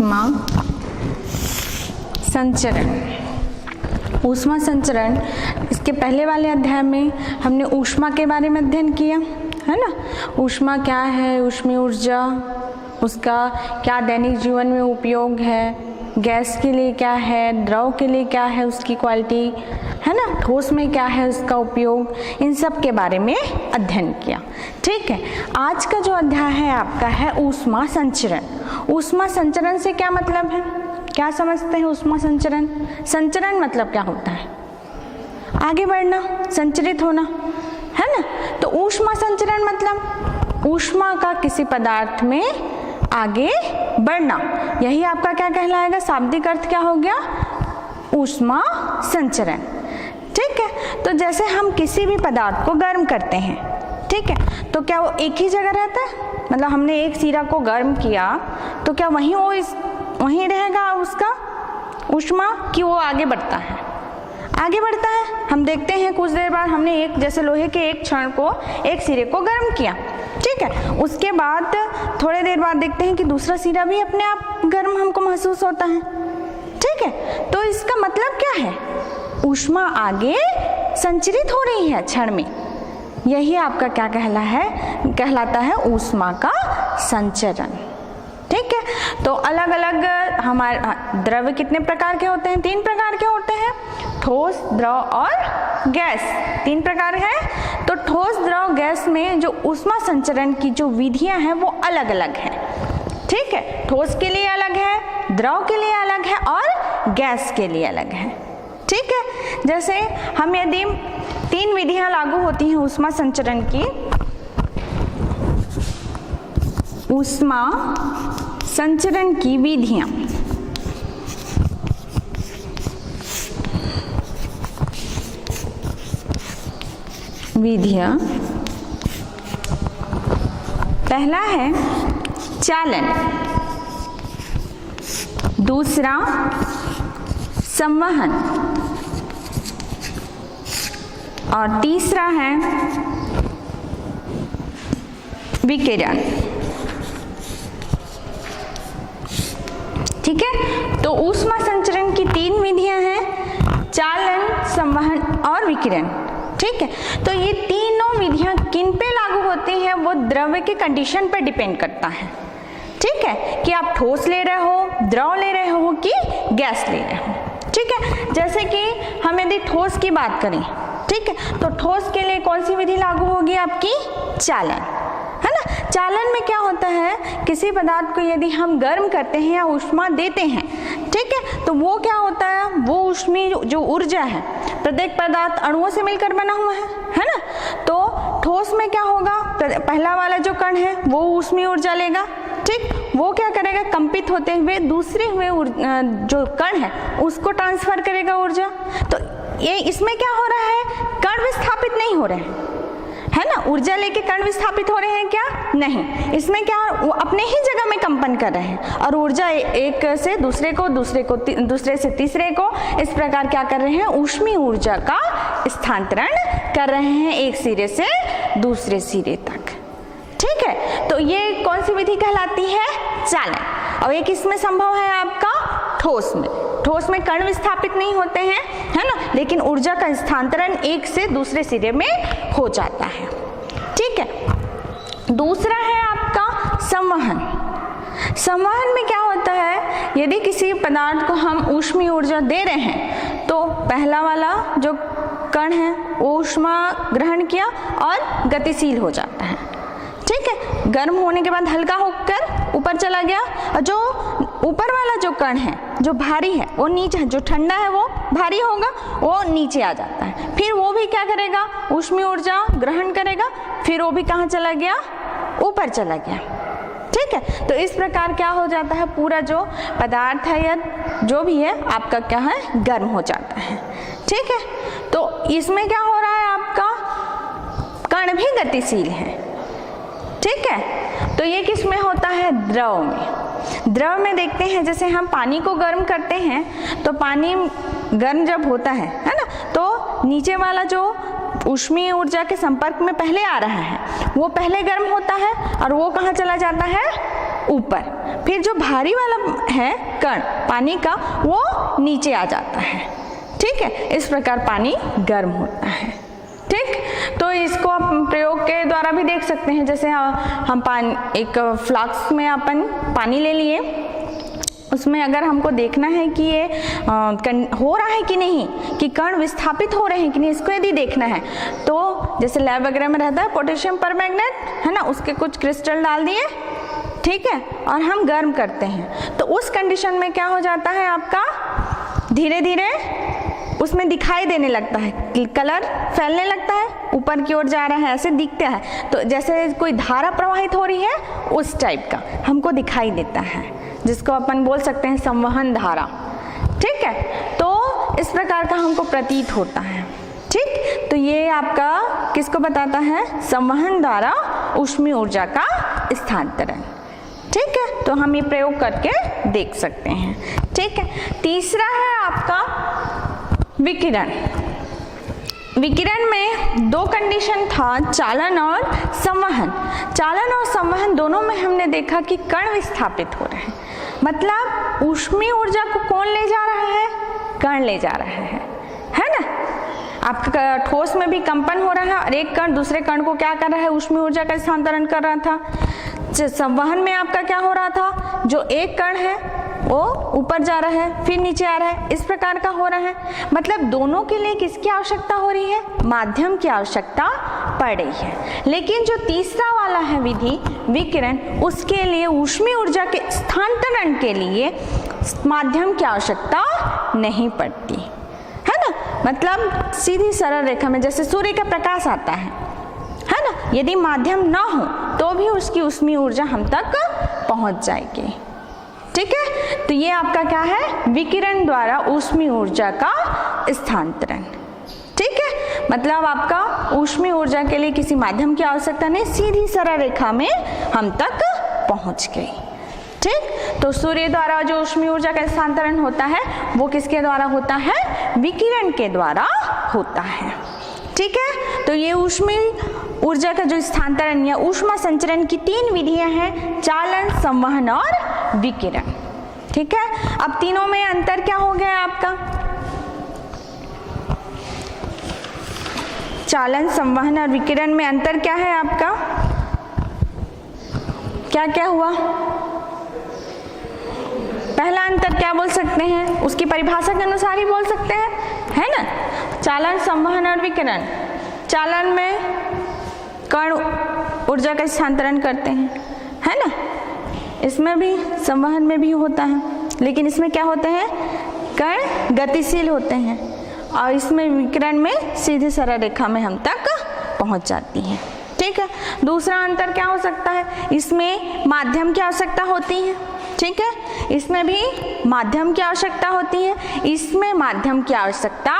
ऊष्मा संचरण। ऊष्मा संचरण, इसके पहले वाले अध्याय में हमने ऊष्मा के बारे में अध्ययन किया है ना। ऊष्मा क्या है, ऊष्मीय ऊर्जा, उसका क्या दैनिक जीवन में उपयोग है, गैस के लिए क्या है, द्रव के लिए क्या है उसकी क्वालिटी है ना, ठोस में क्या है उसका उपयोग, इन सब के बारे में अध्ययन किया। ठीक है, आज का जो अध्याय है आपका है ऊष्मा संचरण। ऊष्मा संचरण से क्या मतलब है, क्या समझते हैं ऊष्मा संचरण? संचरण मतलब क्या होता है? आगे बढ़ना, संचरित होना है ना। तो ऊष्मा संचरण मतलब ऊष्मा का किसी पदार्थ में आगे बढ़ना, यही आपका क्या कहलाएगा, शाब्दिक अर्थ क्या हो गया, ऊष्मा संचरण। ठीक है, तो जैसे हम किसी भी पदार्थ को गर्म करते हैं, ठीक है, तो क्या वो एक ही जगह रहता है? मतलब हमने एक सिरा को गर्म किया तो क्या वहीं रहेगा उसका ऊष्मा, कि वो आगे बढ़ता है? आगे बढ़ता है। हम देखते हैं कुछ देर बाद हमने एक जैसे लोहे के एक क्षण को, एक सिरे को गर्म किया, ठीक है, उसके बाद थोड़े देर बाद देखते हैं कि दूसरा सिरा भी अपने आप गर्म हमको महसूस होता है। ठीक है, तो इसका मतलब क्या है, ऊष्मा आगे संचरित हो रही है क्षण में, यही आपका क्या कहलाता है ऊष्मा का संचरण। ठीक है, तो अलग अलग हमारे द्रव्य कितने प्रकार के होते हैं? 3 प्रकार के होते हैं, ठोस, द्रव और गैस, 3 प्रकार है। तो ठोस, द्रव, गैस में जो ऊष्मा संचरण की जो विधियां हैं वो अलग अलग है। ठीक है, ठोस के लिए अलग है, द्रव के लिए अलग है और गैस के लिए अलग है। ठीक है, जैसे हम यदि 3 विधियां लागू होती हैं ऊष्मा संचरण की, ऊष्मा संचरण की विधियां, पहला है चालन, दूसरा संवहन और तीसरा है विकिरण। ठीक है, तो ऊष्मा संचरण की 3 विधियां हैं, चालन, संवहन और विकिरण। ठीक है, तो ये तीनों विधियां किन पे लागू होती हैं, वो द्रव्य के कंडीशन पे डिपेंड करता है। ठीक है, कि आप ठोस ले रहे हो, द्रव ले रहे हो कि गैस ले रहे हो। ठीक है, जैसे कि हम यदि ठोस की बात करें, ठीक है, तो ठोस के लिए कौन सी विधि लागू होगी आपकी? चालन, है ना। चालन में क्या होता है, किसी पदार्थ को यदि हम गर्म करते हैं या ऊष्मा देते हैं, ठीक है, तो वो क्या होता है, वो ऊष्मीय जो ऊर्जा है, प्रत्येक पदार्थ अणुओं से मिलकर बना हुआ है ना। तो ठोस में क्या होगा, पहला वाला जो कण है वो ऊष्मीय ऊर्जा लेगा, ठीक, वो क्या करेगा, कंपित होते हुए दूसरे हुए जो कण है उसको ट्रांसफर करेगा ऊर्जा। तो ये इसमें क्या हो रहा है, कण विस्थापित नहीं हो रहे हैं, है ना। ऊर्जा लेके कण विस्थापित हो रहे हैं क्या? नहीं, इसमें क्या, वो अपने ही जगह में कंपन कर रहे हैं और ऊर्जा एक से दूसरे को, दूसरे से तीसरे को, इस प्रकार क्या कर रहे हैं, ऊष्मीय ऊर्जा का स्थानांतरण कर रहे हैं एक सिरे से दूसरे सिरे तक। ठीक है, तो ये कौन सी विधि कहलाती है? चालन। और एक इसमें संभव है आपका ठोस में। ठोस में कण विस्थापित नहीं होते हैं, है ना, लेकिन ऊर्जा का स्थानांतरण एक से दूसरे सिरे में हो जाता है। ठीक है, दूसरा है आपका संवहन। संवहन में क्या होता है, यदि किसी पदार्थ को हम ऊष्मीय ऊर्जा दे रहे हैं तो पहला वाला जो कण है वो ऊष्मा ग्रहण किया और गतिशील हो जाता है। ठीक है, गर्म होने के बाद हल्का होकर ऊपर चला गया, और जो ऊपर वाला जो कण है जो भारी है वो नीचे, जो ठंडा है वो भारी होगा, वो नीचे आ जाता है। फिर वो भी क्या करेगा, ऊष्मीय ऊर्जा ग्रहण करेगा, फिर वो भी कहाँ चला गया, ऊपर चला गया। ठीक है, तो इस प्रकार क्या हो जाता है, पूरा जो पदार्थ है या जो भी है आपका क्या है, गर्म हो जाता है। ठीक है, तो इसमें क्या हो रहा है, आपका कण भी गतिशील है। ठीक है, तो ये किस में होता है, द्रव में। द्रव में देखते हैं, जैसे हम पानी को गर्म करते हैं तो पानी गर्म जब होता है ना, तो नीचे वाला जो ऊष्मीय ऊर्जा के संपर्क में पहले आ रहा है वो पहले गर्म होता है और वो कहाँ चला जाता है, ऊपर। फिर जो भारी वाला है कण पानी का वो नीचे आ जाता है। ठीक है, इस प्रकार पानी गर्म होता है। ठीक, तो इसको आप प्रयोग के द्वारा भी देख सकते हैं। जैसे हम पानी एक फ्लास्क में अपन पानी ले लिए, उसमें अगर हमको देखना है कि ये हो रहा है कि नहीं, कि कण विस्थापित हो रहे हैं कि नहीं, इसको यदि देखना है तो जैसे लैब वगैरह में रहता है पोटेशियम परमैंगनेट है ना, उसके कुछ क्रिस्टल डाल दिए, ठीक है, और हम गर्म करते हैं तो उस कंडीशन में क्या हो जाता है आपका, धीरे धीरे उसमें दिखाई देने लगता है, कलर फैलने लगता है, ऊपर की ओर जा रहा है, ऐसे दिखता है। तो जैसे कोई धारा प्रवाहित हो रही है उस टाइप का हमको दिखाई देता है, जिसको अपन बोल सकते हैं संवहन धारा। ठीक है, तो इस प्रकार का हमको प्रतीत होता है। ठीक, तो ये आपका किसको बताता है, संवहन द्वारा ऊष्मीय ऊर्जा का स्थानांतरण। ठीक है, तो हम ये प्रयोग करके देख सकते हैं। ठीक है, तीसरा है आपका विकिरण। विकिरण में दो कंडीशन था, चालन और संवहन। चालन और संवहन दोनों में हमने देखा कि कण विस्थापित हो रहे हैं, मतलब ऊष्मीय ऊर्जा को कौन ले जा रहा है, कण ले जा रहा है ना। आपका ठोस में भी कंपन हो रहा है और एक कण दूसरे कण को क्या कर रहा है, ऊष्मीय ऊर्जा का स्थानांतरण कर रहा था। संवहन में आपका क्या हो रहा था, जो एक कण है वो ऊपर जा रहा है फिर नीचे आ रहा है, इस प्रकार का हो रहा है। मतलब दोनों के लिए किसकी आवश्यकता हो रही है, माध्यम की आवश्यकता पड़ रही है। लेकिन जो तीसरा वाला है विधि विकिरण, उसके लिए ऊष्मीय ऊर्जा के स्थानांतरण के लिए माध्यम की आवश्यकता नहीं पड़ती है ना। मतलब सीधी सरल रेखा में जैसे सूर्य का प्रकाश आता है ना, यदि माध्यम ना हो तो भी उसकी ऊष्मीय ऊर्जा हम तक पहुंच जाएगी। ठीक है, तो ये आपका क्या है, विकिरण द्वारा ऊष्मीय ऊर्जा का स्थानांतरण। ठीक है, मतलब आपका ऊष्मीय ऊर्जा के लिए किसी माध्यम की आवश्यकता नहीं, सीधी सरल रेखा में हम तक पहुंच गई। ठीक, तो सूर्य द्वारा जो ऊष्मीय ऊर्जा का स्थानांतरण होता है वो किसके द्वारा होता है, विकिरण के द्वारा होता है। ठीक है, तो ये ऊष्मीय ऊर्जा का जो स्थानांतरण या ऊष्मा संचरण की तीन विधियां हैं, चालन, संवहन और विकिरण। ठीक है, अब तीनों में अंतर क्या हो गया आपका, चालन, संवहन और विकिरण में अंतर क्या है आपका, क्या क्या हुआ। पहला अंतर क्या बोल सकते हैं, उसकी परिभाषा के अनुसार ही बोल सकते हैं, है ना। चालन, संवहन और विकिरण। चालन में कण ऊर्जा का स्थानांतरण करते हैं, है ना, इसमें भी संवहन में भी होता है, लेकिन इसमें क्या होते हैं, कण गतिशील होते हैं और इसमें विकिरण में सीधी सरल रेखा में हम तक पहुंच जाती है। ठीक है, दूसरा अंतर क्या हो सकता है, इसमें माध्यम की आवश्यकता होती है। ठीक है, इसमें भी माध्यम की आवश्यकता होती है, इसमें माध्यम की आवश्यकता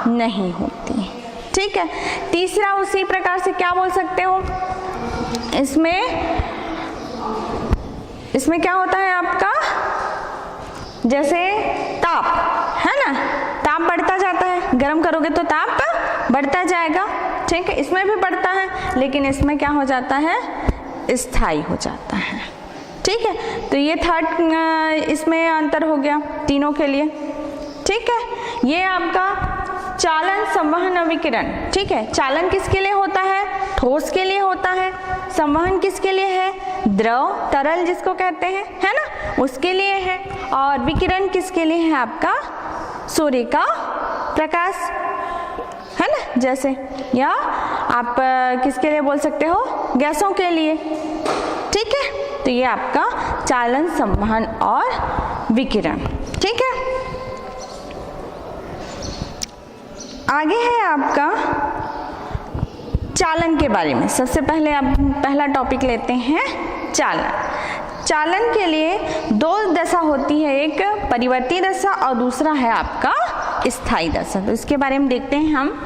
नहीं होती। ठीक है, तीसरा उसी प्रकार से क्या बोल सकते हो, इसमें क्या होता है आपका, जैसे ताप है ना, ताप बढ़ता जाता है, गर्म करोगे तो ताप बढ़ता जाएगा। ठीक है, इसमें भी बढ़ता है, लेकिन इसमें क्या हो जाता है, स्थायी हो जाता है। ठीक है, तो ये थर्ड इसमें अंतर हो गया तीनों के लिए। ठीक है, ये आपका चालन, संवहन और विकिरण। ठीक है, चालन किसके लिए होता है, ठोस के लिए होता है। संवहन किसके लिए है, द्रव, तरल जिसको कहते हैं, है ना, उसके लिए है। और विकिरण किसके लिए है आपका, सूर्य का प्रकाश, है ना, जैसे, या आप किसके लिए बोल सकते हो, गैसों के लिए। ठीक है, तो ये आपका चालन, संवहन और विकिरण। ठीक है, आगे है आपका चालन के बारे में। सबसे पहले आप पहला टॉपिक लेते हैं चालन। चालन के लिए दो दशा होती है, एक परिवर्ती दशा और दूसरा है आपका स्थायी दशा। तो इसके बारे में देखते हैं हम।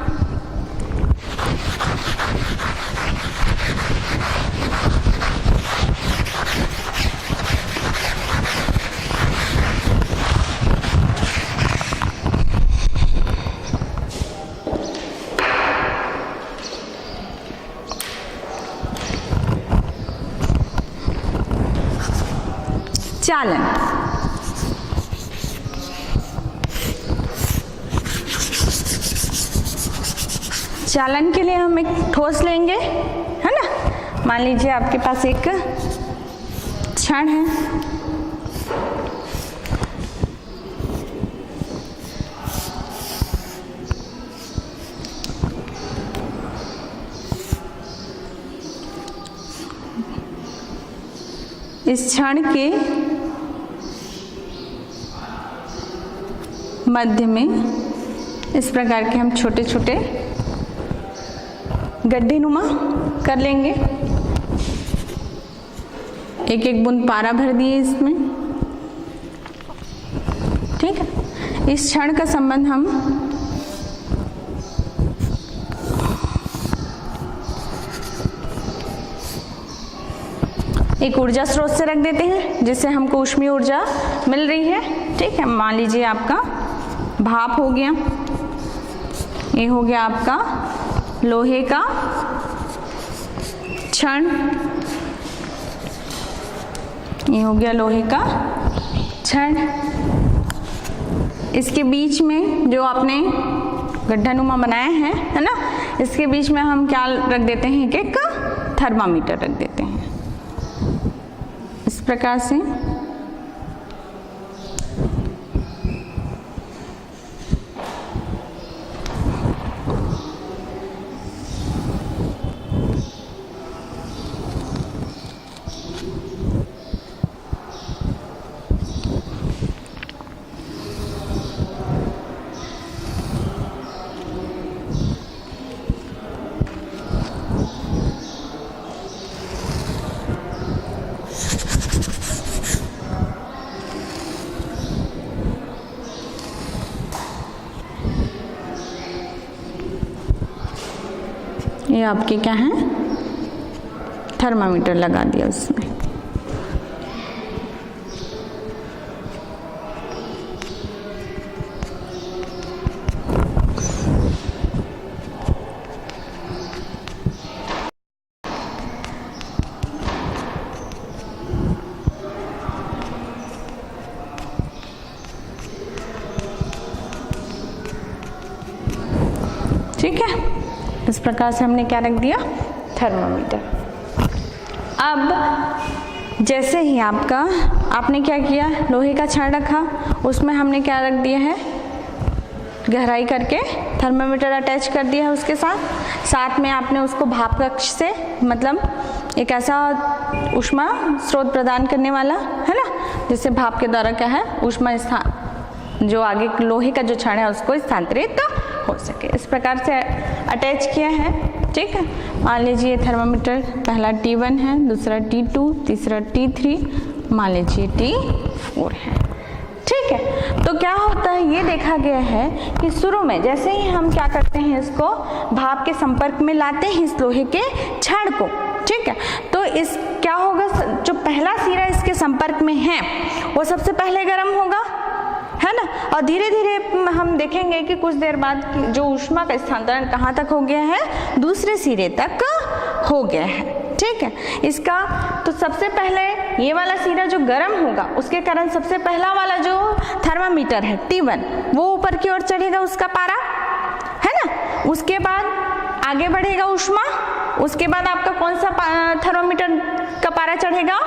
चालन। चालन के लिए हम एक ठोस लेंगे, है ना। मान लीजिए आपके पास एक क्षण है, इस क्षण के मध्य में इस प्रकार के हम छोटे छोटे गड्ढे नुमा कर लेंगे। एक एक बूंद पारा भर दिए इसमें, ठीक है। इस क्षण का संबंध हम एक ऊर्जा स्रोत से रख देते हैं, जिससे हमको ऊष्मीय ऊर्जा मिल रही है, ठीक है। मान लीजिए आपका भाप हो गया, ये हो गया आपका लोहे का क्षण, ये हो गया लोहे का क्षण। इसके बीच में जो आपने गड्ढानुमा बनाए हैं, है ना, इसके बीच में हम क्या रख देते हैं, एक थर्मामीटर रख देते हैं इस प्रकार से। ये आपके क्या है, थर्मामीटर लगा दिया उसमें। ठीक है, इस प्रकार से हमने क्या रख दिया, थर्मामीटर। अब जैसे ही आपने क्या किया, लोहे का छड़ रखा, उसमें हमने क्या रख दिया है, गहराई करके थर्मामीटर अटैच कर दिया है उसके साथ में आपने उसको भाप कक्ष से, मतलब एक ऐसा ऊष्मा स्रोत प्रदान करने वाला, है ना, जिससे भाप के द्वारा क्या है, ऊष्मा जो आगे लोहे का जो छड़ है उसको स्थानांतरित हो सके, इस प्रकार से अटैच किया है, ठीक है। मान लीजिए थर्मामीटर पहला T1 है, दूसरा T2, तीसरा T3, मान लीजिए T4 है, ठीक है। तो क्या होता है, ये देखा गया है कि शुरू में जैसे ही हम क्या करते हैं, इसको भाप के संपर्क में लाते हैं इस लोहे के छड़ को, ठीक है, तो इस क्या होगा, जो पहला सिरा इसके संपर्क में है वो सबसे पहले गर्म होगा, है ना, और धीरे धीरे हम देखेंगे कि कुछ देर बाद जो ऊष्मा का स्थानांतरण कहाँ तक हो गया है, दूसरे सिरे तक हो गया है, ठीक है। इसका तो सबसे पहले ये वाला सिरा जो गर्म होगा, उसके कारण सबसे पहला वाला जो थर्मामीटर है T1 वो ऊपर की ओर चढ़ेगा, उसका पारा, है ना, उसके बाद आगे बढ़ेगा ऊष्मा, उसके बाद आपका कौन सा थर्मामीटर का पारा चढ़ेगा,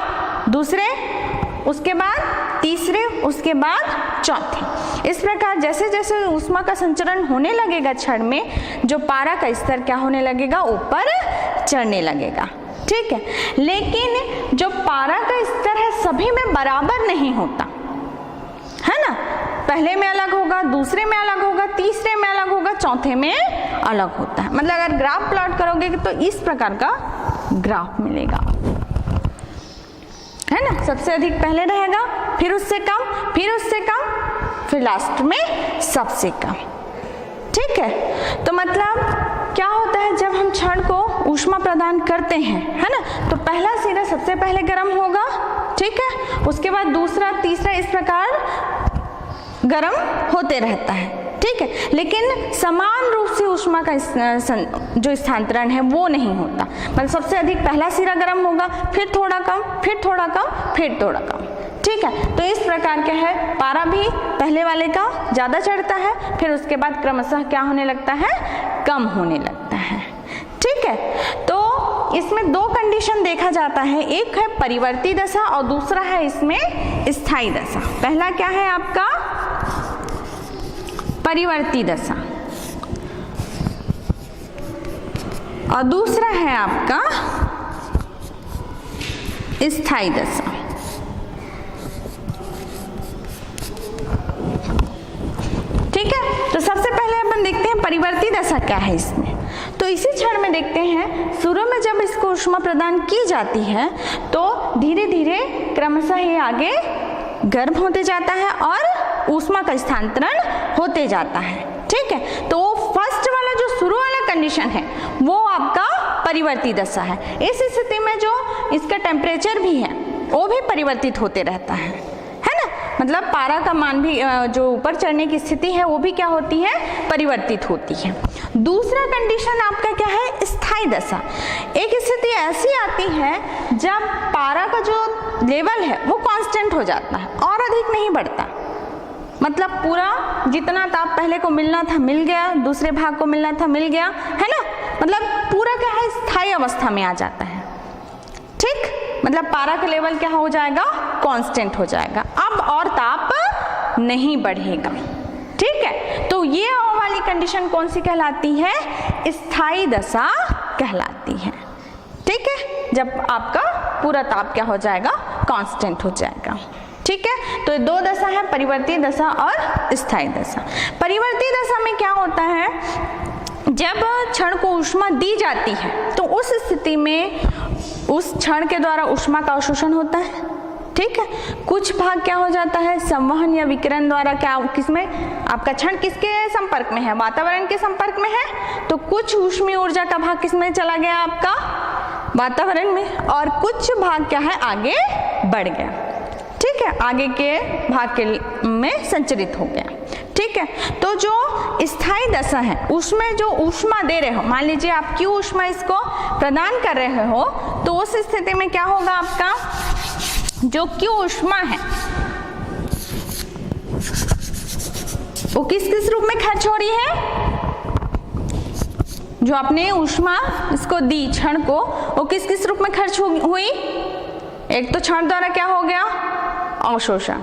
दूसरे, उसके बाद तीसरे, उसके बाद चौथे। इस प्रकार जैसे जैसे ऊष्मा का संचरण होने लगेगा छड़ में, जो पारा का स्तर क्या होने लगेगा, ऊपर चढ़ने लगेगा, ठीक है। लेकिन जो पारा का स्तर है सभी में बराबर नहीं होता, है ना, पहले में अलग होगा, दूसरे में अलग होगा, तीसरे में अलग होगा, चौथे में अलग होता है। मतलब अगर ग्राफ प्लॉट करोगे तो इस प्रकार का ग्राफ मिलेगा, है ना, सबसे अधिक पहले रहेगा, फिर उससे कम, फिर उससे कम, फिर लास्ट में सबसे कम, ठीक है। तो मतलब क्या होता है, जब हम छड़ को ऊष्मा प्रदान करते हैं, है ना, तो पहला सिरा सबसे पहले गर्म होगा, ठीक है, उसके बाद दूसरा, तीसरा, इस प्रकार गर्म होते रहता है, ठीक है। लेकिन समान रूप से ऊष्मा का जो स्थानांतरण है वो नहीं होता, मतलब सबसे अधिक पहला सिरा गर्म होगा, फिर थोड़ा कम, फिर थोड़ा कम, फिर थोड़ा कम, ठीक है। तो इस प्रकार क्या है, पारा भी पहले वाले का ज़्यादा चढ़ता है, फिर उसके बाद क्रमशः क्या होने लगता है, कम होने लगता है। ठीक है, तो इसमें दो कंडीशन देखा जाता है, एक है परिवर्ती दशा और दूसरा है इसमें स्थायी दशा। पहला क्या है आपका परिवर्ती दशा और दूसरा है आपका स्थायी दशा। ठीक है, तो सबसे पहले अपन देखते हैं परिवर्ती दशा क्या है इसमें। तो इसी क्षण में देखते हैं, शुरू में जब इसको ऊष्मा प्रदान की जाती है तो धीरे धीरे क्रमशः ये आगे गर्म होते जाता है और ऊष्मा का स्थानांतरण होते जाता है। ठीक है, तो फर्स्ट वाला जो शुरू वाला कंडीशन है वो आपका परिवर्ती दशा है। इस स्थिति में जो इसका टेम्परेचर भी है वो भी परिवर्तित होते रहता है ना, मतलब पारा का मान भी जो ऊपर चढ़ने की स्थिति है वो भी क्या होती है, परिवर्तित होती है। दूसरा कंडीशन आपका क्या है, स्थायी दशा। एक स्थिति ऐसी आती है जब पारा का जो लेवल है वो कांस्टेंट हो जाता है और अधिक नहीं बढ़ता, मतलब पूरा जितना ताप पहले को मिलना था मिल गया, दूसरे भाग को मिलना था मिल गया, है ना, मतलब पूरा क्या है, स्थायी अवस्था में आ जाता है। ठीक, मतलब पारा का लेवल क्या हो जाएगा, कांस्टेंट हो जाएगा, अब और ताप नहीं बढ़ेगा। ठीक है, तो ये वाली कंडीशन कौन सी कहलाती है, स्थायी दशा कहलाती है। ठीक है, जब आपका पूरा ताप क्या हो जाएगा, कांस्टेंट हो जाएगा। ठीक है, तो दो दशा है, परिवर्ती दशा और स्थायी दशा। परिवर्ती दशा में क्या होता है, जब क्षण को ऊष्मा दी जाती है तो उस स्थिति में उस क्षण के द्वारा ऊष्मा का अवशोषण होता है। ठीक है, कुछ भाग क्या हो जाता है, संवहन या विकिरण द्वारा क्या, किसमें आपका क्षण किसके संपर्क में है, वातावरण के संपर्क में है, तो कुछ ऊष्मीय ऊर्जा का भाग किसमें चला गया, आपका वातावरण में, और कुछ भाग क्या है, आगे बढ़ गया। ठीक है, आगे के भाग के में संचरित हो गया। ठीक है, तो जो स्थायी दशा है उसमें जो ऊष्मा दे रहे हो, मान लीजिए आप क्यू ऊष्मा इसको प्रदान कर रहे हो, तो उस स्थिति में क्या होगा, आपका जो क्यू ऊष्मा है वो किस किस रूप में खर्च हो रही है, जो आपने ऊष्मा इसको दी क्षण को, वो किस किस रूप में खर्च हुई, एक तो क्षण द्वारा क्या हो गया, अवशोषण,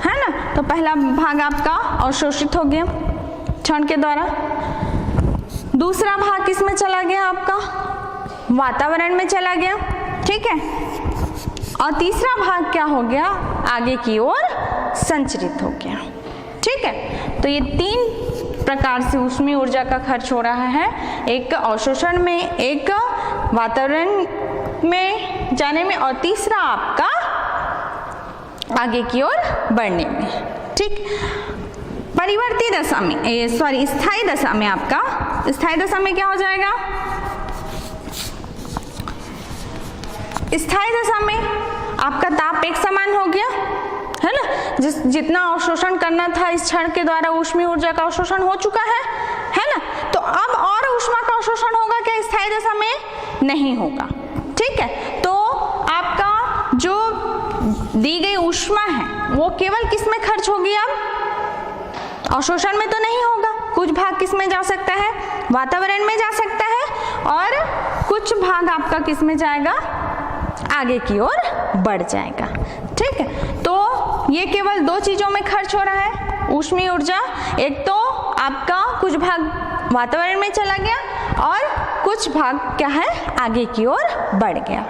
है ना, तो पहला भाग आपका अवशोषित हो गया क्षण के द्वारा। दूसरा भाग किसमें चला गया, आपका वातावरण में चला गया। ठीक है, और तीसरा भाग क्या हो गया, आगे की ओर संचरित हो गया। ठीक है, तो ये तीन प्रकार से ऊष्मीय ऊर्जा का खर्च हो रहा है, एक अवशोषण में, एक वातावरण में जाने में, और तीसरा आपका आगे की ओर बढ़ने में। ठीक, परिवर्ती दशा में, सॉरी स्थायी दशा में, आपका स्थायी दशा में क्या हो जाएगा, स्थायी दशा में आपका ताप एक समान हो गया, है ना, जितना अवशोषण करना था इस क्षण के द्वारा ऊष्मीय ऊर्जा का अवशोषण हो चुका है ना, तो अब और ऊष्मा का अवशोषण होगा क्या, स्थायी दशा में नहीं होगा। ठीक है, तो आपका जो दी गई ऊष्मा है वो केवल किस में खर्च होगी, अब अवशोषण में तो नहीं होगा, कुछ भाग किस में जा सकता है, वातावरण में जा सकता है, और कुछ भाग आपका किस में जाएगा, आगे की ओर बढ़ जाएगा। ठीक है, तो ये केवल दो चीजों में खर्च हो रहा है ऊष्मीय ऊर्जा, एक तो आपका कुछ भाग वातावरण में चला गया और कुछ भाग क्या है, आगे की ओर बढ़ गया।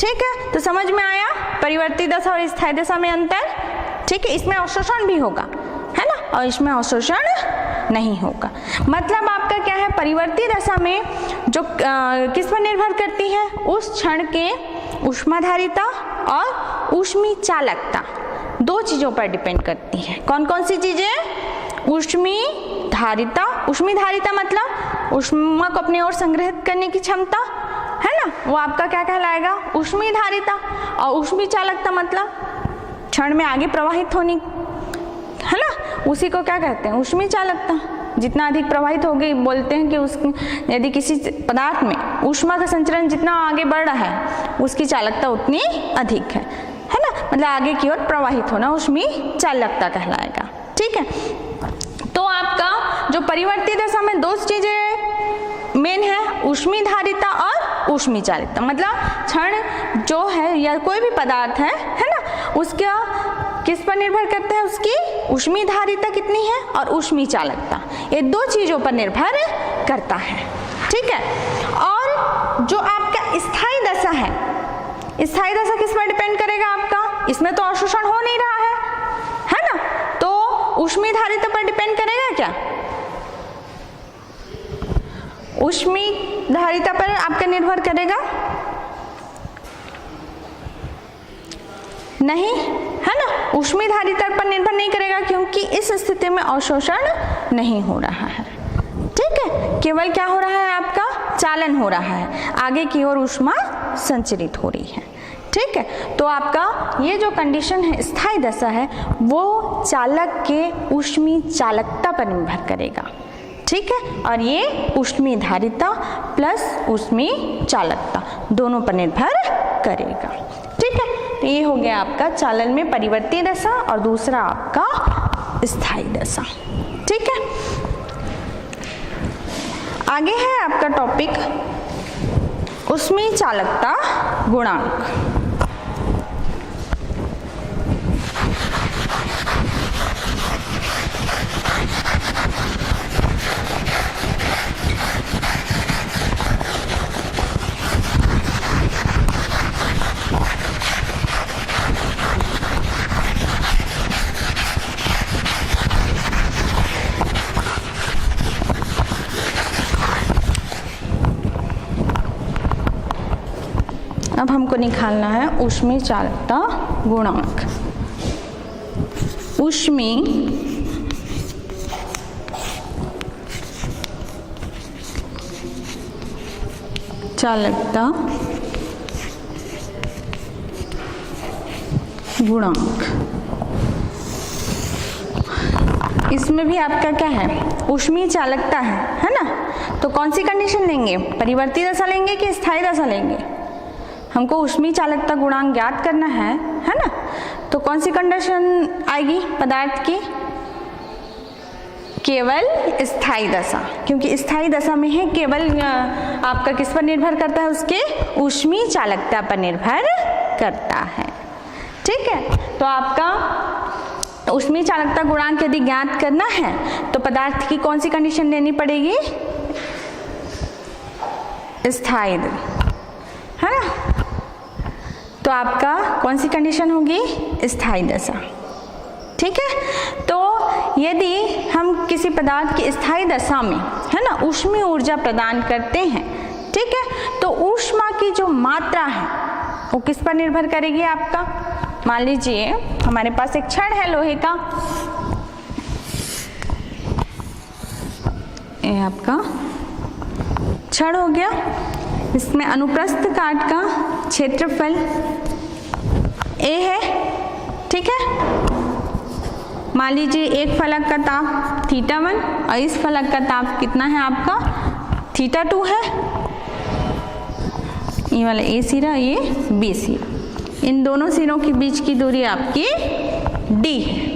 ठीक है, तो समझ में आया परिवर्ती दशा और स्थायी दशा में अंतर। ठीक है, इसमें अवशोषण भी होगा, है ना, और इसमें अवशोषण नहीं होगा। मतलब आपका क्या है, परिवर्ती दशा में जो किस पर निर्भर करती है, उस क्षण के ऊष्माधारिता और ऊष्मीय चालकता, दो चीजों पर डिपेंड करती है। कौन कौन सी चीजें, ऊष्मीय धारिता, ऊष्मीय धारिता मतलब ऊष्मा को अपने ओर संग्रहित करने की क्षमता, है ना, वो आपका क्या कहलाएगा, ऊष्मीय धारिता, और ऊष्मीय चालकता मतलब क्षण में आगे प्रवाहित होनी, है ना, उसी को क्या कहते हैं, ऊष्मीय चालकता। जितना अधिक प्रवाहित होगी, बोलते हैं कि यदि किसी पदार्थ में ऊष्मा का संचरण जितना आगे बढ़ रहा है उसकी चालकता उतनी अधिक है ना। मतलब आगे की ओर प्रवाहित होना ऊष्मी चालकता कहलाएगा। ठीक है, तो आपका जो परिवर्ती दशा में दो चीजें मेन है, ऊष्मी धारिता और ऊष्मी चालकता। मतलब क्षण जो है या कोई भी पदार्थ है ना, उसका किस पर निर्भर करता है, उसकी ऊष्मी धारिता कितनी है और ऊष्मी चालकता, ये दो चीजों पर निर्भर करता है। ठीक है, और जो आपका स्थायी दशा है, स्थायी दशा किस पर डिपेंड करेगा आपका, इसमें तो अवशोषण हो नहीं रहा है ना, तो ऊष्मी धारिता पर डिपेंड करेगा क्या, ऊष्मी धारिता पर आपका निर्भर करेगा नहीं, है ना, ऊष्मी धारिता पर निर्भर नहीं करेगा क्योंकि इस स्थिति में अवशोषण नहीं हो रहा है। ठीक है, केवल क्या हो रहा है आपका, चालन हो रहा है, आगे की ओर ऊष्मा संचरित हो रही है। ठीक है, तो आपका ये जो कंडीशन है स्थायी दशा है वो चालक के ऊष्मी चालकता पर निर्भर करेगा। ठीक है, और ये ऊष्मी धारिता प्लस ऊष्मी चालकता दोनों पर निर्भर करेगा। ठीक है, तो ये हो गया आपका चालन में परिवर्ती दशा और दूसरा आपका स्थायी दशा। ठीक है, आगे है आपका टॉपिक ऊष्मी चालकता गुणांक। अब हमको निकालना है ऊष्मी चालकता गुणांक। ऊष्मी चालकता गुणांक, इसमें भी आपका क्या है, ऊष्मी चालकता है ना, तो कौन सी कंडीशन लेंगे, परिवर्ती दशा लेंगे कि स्थायी दशा लेंगे, हमको ऊष्मी चालकता गुणांक ज्ञात करना है ना, तो कौन सी कंडीशन आएगी पदार्थ की, केवल स्थायी दशा, क्योंकि स्थायी दशा में है केवल आपका किस पर निर्भर करता है, उसके ऊष्मी चालकता पर निर्भर करता है। ठीक है, तो आपका ऊष्मी चालकता गुणांक यदि ज्ञात करना है तो पदार्थ की कौन सी कंडीशन लेनी पड़ेगी, स्थायी, है ना, तो आपका कौन सी कंडीशन होगी, स्थायी दशा। ठीक है, तो यदि हम किसी पदार्थ की स्थायी दशा में, है ना, ऊष्मीय ऊर्जा प्रदान करते हैं, ठीक है, तो ऊष्मा की जो मात्रा है वो किस पर निर्भर करेगी आपका, मान लीजिए हमारे पास एक छड़ है लोहे का, ये आपका छड़ हो गया, इसमें अनुप्रस्थ काट का क्षेत्रफल A है। ठीक है, मान लीजिए एक फलक का ताप θ1 और इस फलक का ताप कितना है आपका, θ2 है, ये वाला A सिरा, ये B सिरा, इन दोनों सिरों के बीच की दूरी आपकी D है।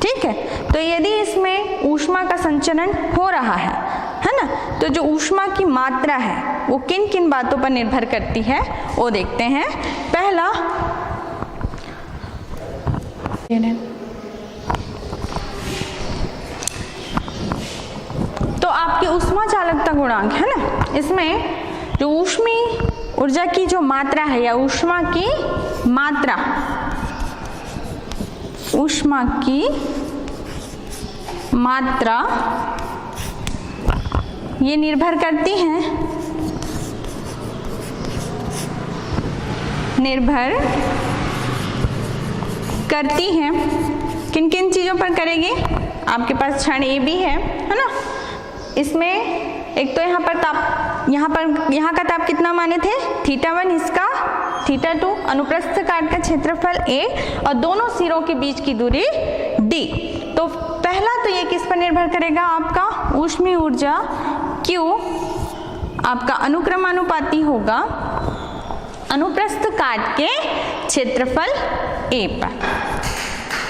ठीक है, तो यदि इसमें ऊष्मा का संचरण हो रहा है ना, तो जो ऊष्मा की मात्रा है वो किन किन बातों पर निर्भर करती है वो देखते हैं। पहला, तो आपकी ऊष्मा चालकता गुणांक है ना, इसमें जो ऊष्मी ऊर्जा की जो मात्रा है या ऊष्मा की मात्रा, ऊष्मा की मात्रा ये निर्भर करती है, निर्भर करती है किन किन चीजों पर करेगी। आपके पास क्षण ए भी है ना, इसमें एक तो यहाँ पर ताप, यहाँ का ताप कितना माने थे, θ1, इसका θ2, अनुप्रस्थ काट का क्षेत्रफल A और दोनों सिरों के बीच की दूरी D। तो पहला तो ये किस पर निर्भर करेगा, आपका ऊष्मीय ऊर्जा Q आपका अनुक्रमानुपाती होगा अनुप्रस्थ काट के क्षेत्रफल ए पर।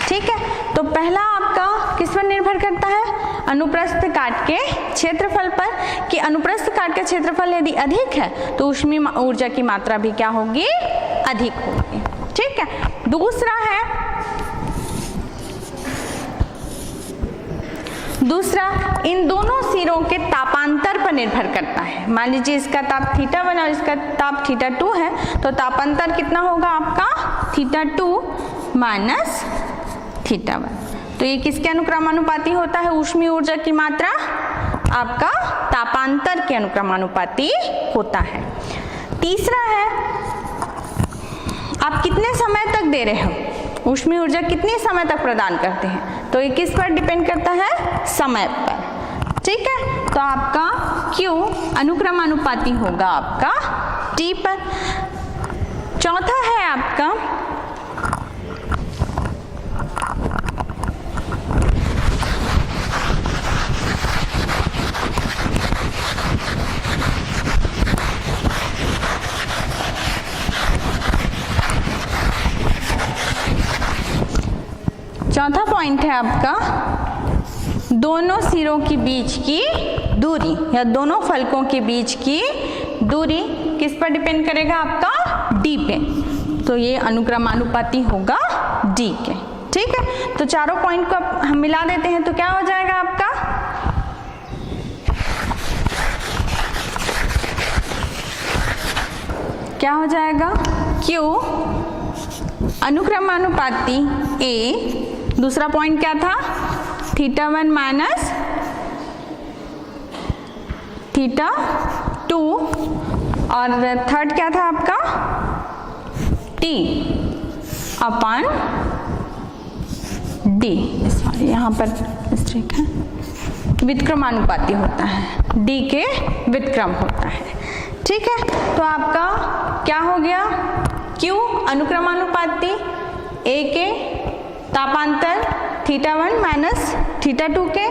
ठीक है, तो पहला आपका किस पर निर्भर करता है, अनुप्रस्थ काट के क्षेत्रफल पर, कि अनुप्रस्थ काट का क्षेत्रफल यदि अधिक है तो ऊष्मीय ऊर्जा की मात्रा भी क्या होगी, अधिक होगी। ठीक है, दूसरा इन दोनों सिरों के तापांतर पर निर्भर करता है। मान लीजिए इसका ताप θ1 और इसका ताप θ2 है, तो तापांतर कितना होगा आपका, θ2 माइनस θ1। तो ये किसके अनुक्रमानुपाती होता है, ऊष्मीय ऊर्जा की मात्रा आपका तापांतर के अनुक्रमानुपाती होता है। तीसरा है, आप कितने समय तक दे रहे हो, ऊष्मीय ऊर्जा कितने समय तक प्रदान करते हैं, तो ये किस पर डिपेंड करता है, समय पर। ठीक है, तो आपका Q अनुक्रमानुपाती होगा आपका T पर। चौथा है आपका चौथा पॉइंट है आपका दोनों सिरों के बीच की दूरी या दोनों फलकों के बीच की दूरी किस पर डिपेंड करेगा, आपका D पे। तो ये अनुक्रमानुपाती होगा D के। ठीक है, तो चारों पॉइंट को हम मिला देते हैं तो क्या हो जाएगा आपका, क्या हो जाएगा, Q अनुक्रमानुपाती A, दूसरा पॉइंट क्या था, θ1 माइनस θ2, और थर्ड क्या था आपका, T अपॉन D। सॉरी यहाँ पर मिस्टेक है, व्युत्क्रमानुपाती होता है, D के व्युत्क्रम होता है। ठीक है, तो आपका क्या हो गया, Q अनुक्रमानुपाती A के तापांतर θ1 माइनस θ2 के,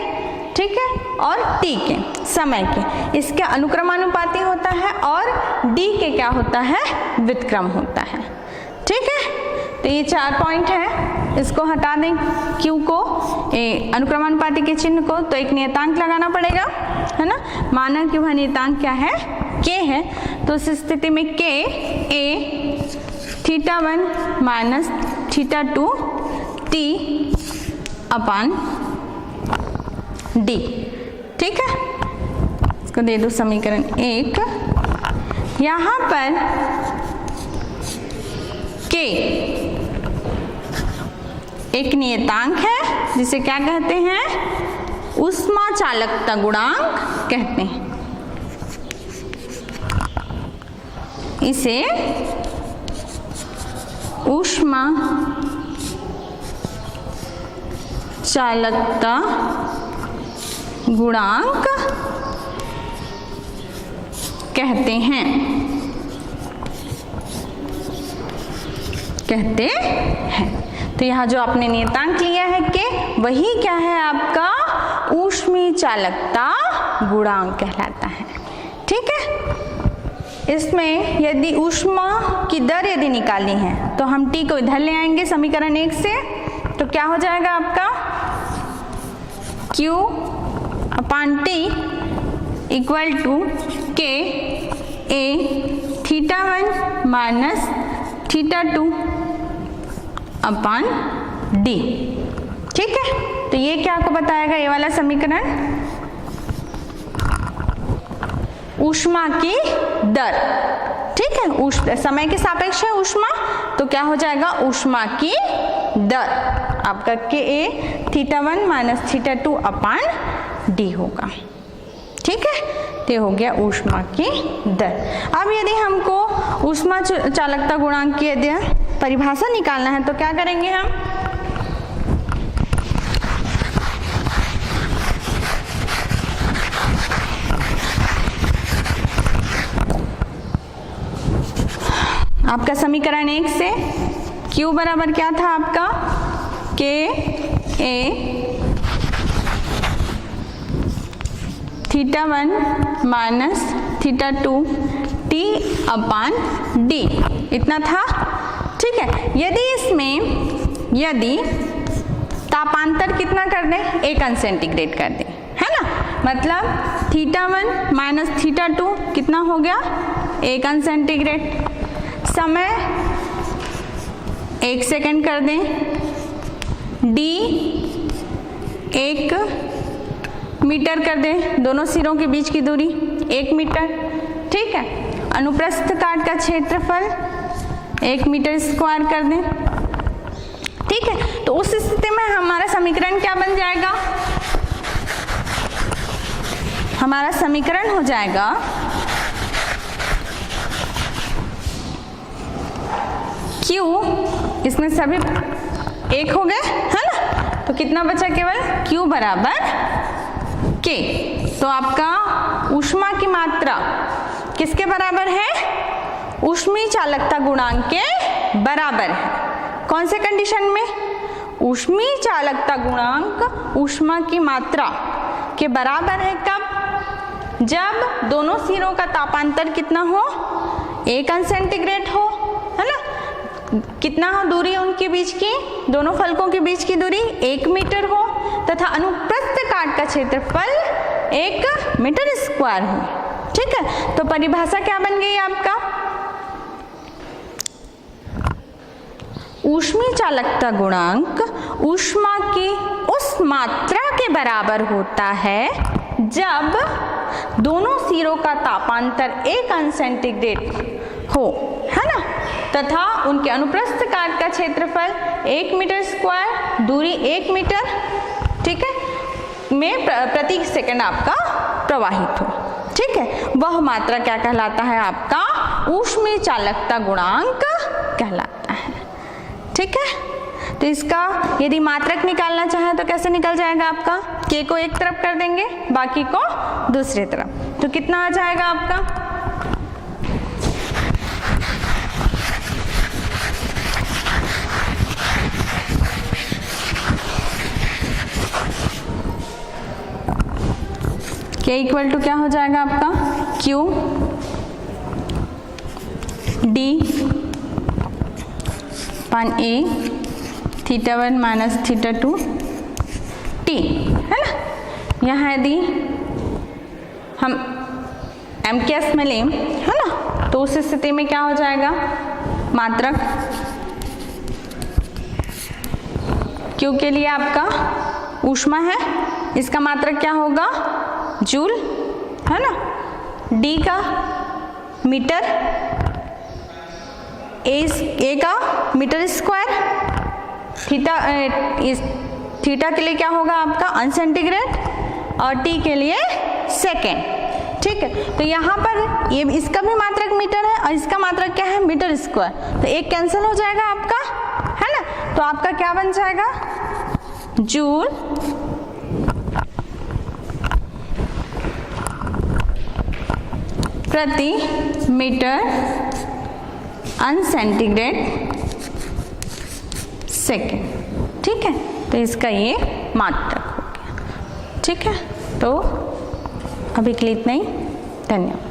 ठीक है, और T के समय के, इसके अनुक्रमानुपाती होता है, और D के क्या होता है, व्युत्क्रम होता है। ठीक है, तो ये चार पॉइंट है, इसको हटा दें Q को, अनुक्रमानुपाती के चिन्ह को, तो एक नियतांक लगाना पड़ेगा, है ना। माना कि वह नियतांक क्या है, K है, तो उस स्थिति में K A θ1 minus θ2 T upon D। ठीक है, इसको दे दो समीकरण 1। यहाँ पर K एक नियतांक है जिसे क्या कहते हैं, ऊष्मा चालकता गुणांक कहते हैं। इसे ऊष्मा चालकता गुणांक कहते हैं, तो यहाँ जो आपने नियतांक लिया है कि वही क्या है आपका ऊष्मीय चालकता गुणांक कहलाता है। ठीक है, इसमें यदि ऊष्मा की दर यदि निकालनी है तो हम T को इधर ले आएंगे समीकरण 1 से, तो क्या हो जाएगा आपका Q upon T equal to K A θ1 minus θ2 upon D। ठीक है, तो ये क्या आपको बताएगा, ये वाला समीकरण ऊष्मा की दर। ठीक है, समय के सापेक्ष है ऊष्मा, तो क्या हो जाएगा ऊष्मा की दर आपका K A θ1 minus θ2 upon D होगा। ठीक है, ये हो गया ऊष्मा की दर। अब यदि हमको ऊष्मा चालकता गुणांक की यदि परिभाषा निकालना है तो क्या करेंगे हम, आपका समीकरण 1 से Q बराबर क्या था आपका K A θ1 minus θ2 T upon D, इतना था। ठीक ठीक है। यदि तापांतर कितना कर दें, 1 सेंटीग्रेड कर दें, है ना, मतलब θ1 माइनस θ2 कितना हो गया, 1 सेंटीग्रेड। समय 1 सेकेंड कर दें, d 1 मीटर कर दें, दोनों सिरों के बीच की दूरी 1 मीटर, ठीक है। अनुप्रस्थ काट का क्षेत्रफल 1 मीटर स्क्वायर कर दें, ठीक है। तो उस स्थिति में हमारा समीकरण क्या बन जाएगा, हमारा समीकरण हो जाएगा Q, इसमें सभी 1 हो गए, है ना, तो कितना बचा केवल Q बराबर K। तो आपका ऊष्मा की मात्रा किसके बराबर है, ऊष्मीय चालकता गुणांक के बराबर है। कौन से कंडीशन में, ऊष्मीय चालकता गुणांक ऊष्मा की मात्रा के बराबर है कब, जब दोनों सिरों का तापांतर कितना हो, 1 सेंटीग्रेड हो, है ना, कितना हो दूरी उनके बीच की, दोनों फलकों के बीच की दूरी 1 मीटर हो, तथा अनुप्रस्थ काट का क्षेत्रफल 1 मीटर स्क्वायर हो, ठीक है। तो परिभाषा क्या बन गई आपका, ऊष्मीय चालकता गुणांक ऊष्मा की उस मात्रा के बराबर होता है जब दोनों सिरों का तापांतर 1 सेंटीग्रेड हो, है ना, तथा उनके अनुप्रस्थ काट का क्षेत्रफल 1 मीटर स्क्वायर, दूरी 1 मीटर, ठीक है, में प्रति सेकंड आपका प्रवाहित हो, ठीक है। वह मात्रा क्या कहलाता है, आपका ऊष्मीय चालकता गुणांक कहलाता है, ठीक है। तो इसका यदि मात्रक निकालना चाहे तो कैसे निकल जाएगा आपका, K को एक तरफ कर देंगे, बाकी को दूसरी तरफ, तो कितना आ जाएगा आपका, K इक्वल टू क्या हो जाएगा आपका, Q D पान A θ1 माइनस θ2 T, है ना। यहाँ यदि हम MKS में लें, है ना, तो उस स्थिति में क्या हो जाएगा, मात्रक Q के लिए आपका ऊष्मा है, इसका मात्रक क्या होगा, जूल, है ना, D का मीटर, A का मीटर स्क्वायर, थीटा के लिए क्या होगा आपका अनसेंटीग्रेड, और T के लिए सेकेंड, ठीक है। तो यहाँ पर ये इसका भी मात्रक मीटर है और इसका मात्रक क्या है, मीटर स्क्वायर, तो एक कैंसिल हो जाएगा आपका, है ना, तो आपका क्या बन जाएगा, जूल प्रति मीटर अनसेंटीग्रेड सेकेंड, ठीक है। तो इसका ये मात्रक हो गया, ठीक है। तो अभी के लिए इतना ही, धन्यवाद।